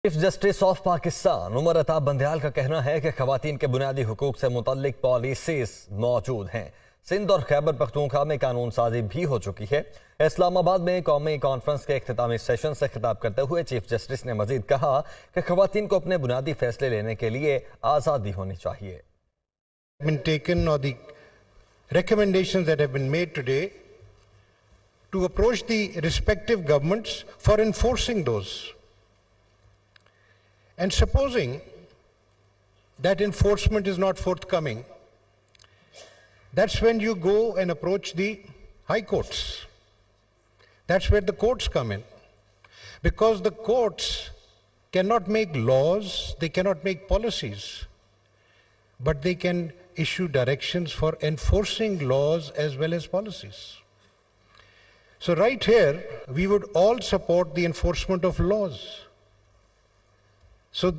Chief justice of Pakistan Umar Ata Bandial का कहना है कि खवातीन के बुनियादी हुकूक से मुतल्लिक पॉलिसीज मौजूद हैं। सिंध और खैबर पख्तूनख्वा में कानून साजी भी हो चुकी है। इस्लामाबाद में कौमी कॉन्फ्रेंस के इख्तितामी सेशन से खिताब करते हुए चीफ जस्टिस ने मजीद कहा कि खवातीन को अपने बुनियादी फैसले लेने के लिए आज़ादी होनी चाहिए। Recommendations that have been made today to approach the respective governments for enforcing those. And supposing that enforcement is not forthcoming, that's when you go and approach the high courts. That's where the courts come in. Because the courts cannot make laws, they cannot make policies, but they can issue directions for enforcing laws as well as policies. So right here, we would all support the enforcement of laws. So